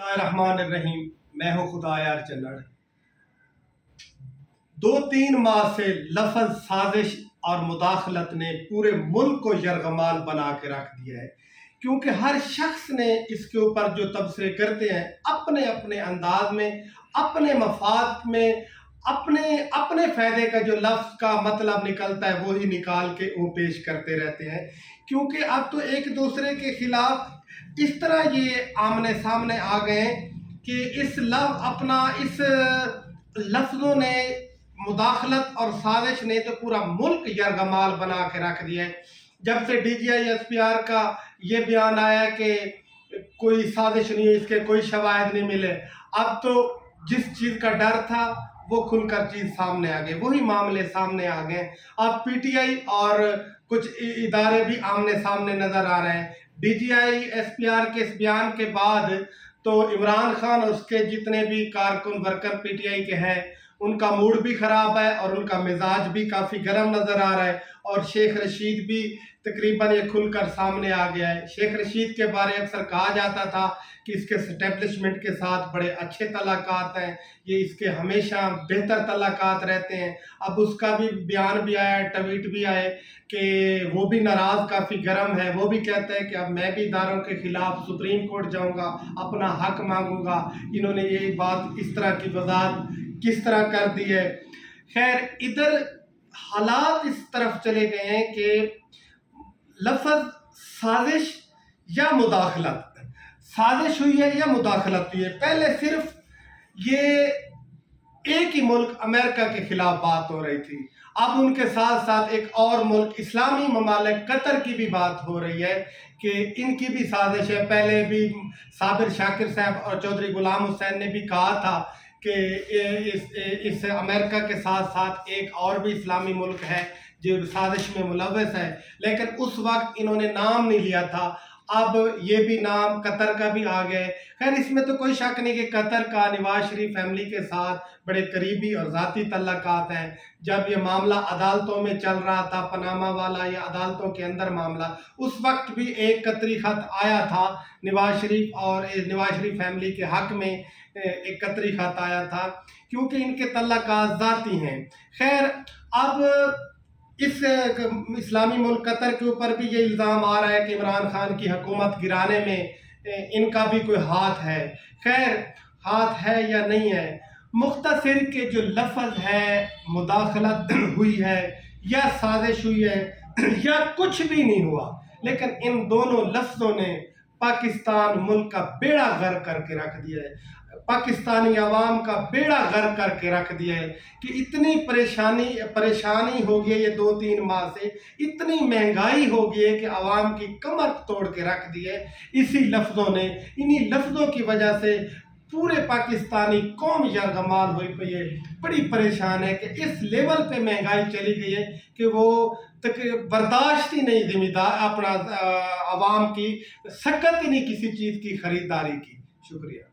الرحمن الرحیم، میں ہوں خدا یار چلڑ۔ 2-3 ماہ سے لفظ سازش اور مداخلت نے پورے ملک کو یرغمال بنا کے رکھ دیا ہے، کیونکہ ہر شخص نے اس کے اوپر جو تبصرے کرتے ہیں اپنے اپنے انداز میں، اپنے مفاد میں، اپنے فائدے کا جو لفظ کا مطلب نکلتا ہے وہی نکال کے وہ پیش کرتے رہتے ہیں، کیونکہ اب تو ایک دوسرے کے خلاف اس طرح یہ آمنے سامنے آ گئے کہ اس لفظوں نے، مداخلت اور سازش نے تو پورا ملک یرغمال بنا کے رکھ دیا ہے۔ جب سے D G I S P R کا یہ بیان آیا کہ کوئی سازش نہیں ہے، اس کے کوئی شواہد نہیں ملے، اب تو جس چیز کا ڈر تھا وہ کھل کر چیز سامنے آ گئے، وہی معاملے سامنے آ گئے۔ اب پی ٹی آئی اور کچھ ادارے بھی آمنے سامنے نظر آ رہے ہیں۔ D G I S P R کے اس بیان کے بعد تو عمران خان اور اس کے جتنے بھی کارکن ورکر پی ٹی آئی کے ہیں ان کا موڈ بھی خراب ہے اور ان کا مزاج بھی کافی گرم نظر آ رہا ہے، اور شیخ رشید بھی تقریباً یہ کھل کر سامنے آ گیا ہے۔ شیخ رشید کے بارے اکثر کہا جاتا تھا کہ اس کے اسٹیبلشمنٹ کے ساتھ بڑے اچھے تعلقات ہیں، یہ اس کے ہمیشہ بہتر تعلقات رہتے ہیں۔ اب اس کا بھی بیان بھی آیا ہے، ٹویٹ بھی آئے کہ وہ بھی ناراض کافی گرم ہے، وہ بھی کہتا ہے کہ اب میں بھی اداروں کے خلاف سپریم کورٹ جاؤں گا، اپنا حق مانگوں گا۔ انہوں نے یہ بات اس طرح کی وضاحت کس طرح کر دی ہے۔ خیر، ادھر حالات اس طرف چلے گئے ہیں کہ لفظ سازش یا مداخلت، سازش ہوئی ہے یا مداخلت ہوئی ہے۔ پہلے صرف یہ ایک ہی ملک امریکہ کے خلاف بات ہو رہی تھی، اب ان کے ساتھ ساتھ ایک اور ملک اسلامی ممالک قطر کی بھی بات ہو رہی ہے کہ ان کی بھی سازش ہے۔ پہلے بھی صابر شاکر صاحب اور چودھری غلام حسین نے بھی کہا تھا کہ اس امریکہ کے ساتھ ساتھ ایک اور بھی اسلامی ملک ہے جو سازش میں ملوث ہے، لیکن اس وقت انہوں نے نام نہیں لیا تھا۔ اب یہ بھی نام قطر کا بھی آ گئے۔ خیر، اس میں تو کوئی شک نہیں کہ قطر کا نواز شریف فیملی کے ساتھ بڑے قریبی اور ذاتی تعلقات ہیں۔ جب یہ معاملہ عدالتوں میں چل رہا تھا، پاناما والا یا عدالتوں کے اندر معاملہ، اس وقت بھی ایک قطری خط آیا تھا نواز شریف اور نواز شریف فیملی کے حق میں، ایک قطری خط آیا تھا، کیونکہ ان کے تعلقات ذاتی ہیں۔ خیر، اب اس اسلامی ملک قطر کے اوپر بھی یہ الزام آ رہا ہے کہ عمران خان کی حکومت گرانے میں ان کا بھی کوئی ہاتھ ہے۔ خیر، ہاتھ ہے یا نہیں ہے، مختصر کے جو لفظ ہے مداخلت ہوئی ہے یا سازش ہوئی ہے یا کچھ بھی نہیں ہوا، لیکن ان دونوں لفظوں نے پاکستان ملک کا بیڑا غرق کر کے رکھ دیا ہے، پاکستانی عوام کا بیڑا غرق کر کے رکھ دیا ہے کہ اتنی پریشانی ہو گئی ہے یہ 2-3 ماہ سے، اتنی مہنگائی ہو گئی ہے کہ عوام کی کمر توڑ کے رکھ دی ہے اسی لفظوں نے۔ انہی لفظوں کی وجہ سے پورے پاکستانی قوم یرغمال ہوئی پئی ہے، بڑی پریشان ہے کہ اس لیول پہ مہنگائی چلی گئی ہے کہ وہ برداشت ہی نہیں ذمہ دار اپنا عوام کی، سکت ہی نہیں کسی چیز کی خریداری کی۔ شکریہ۔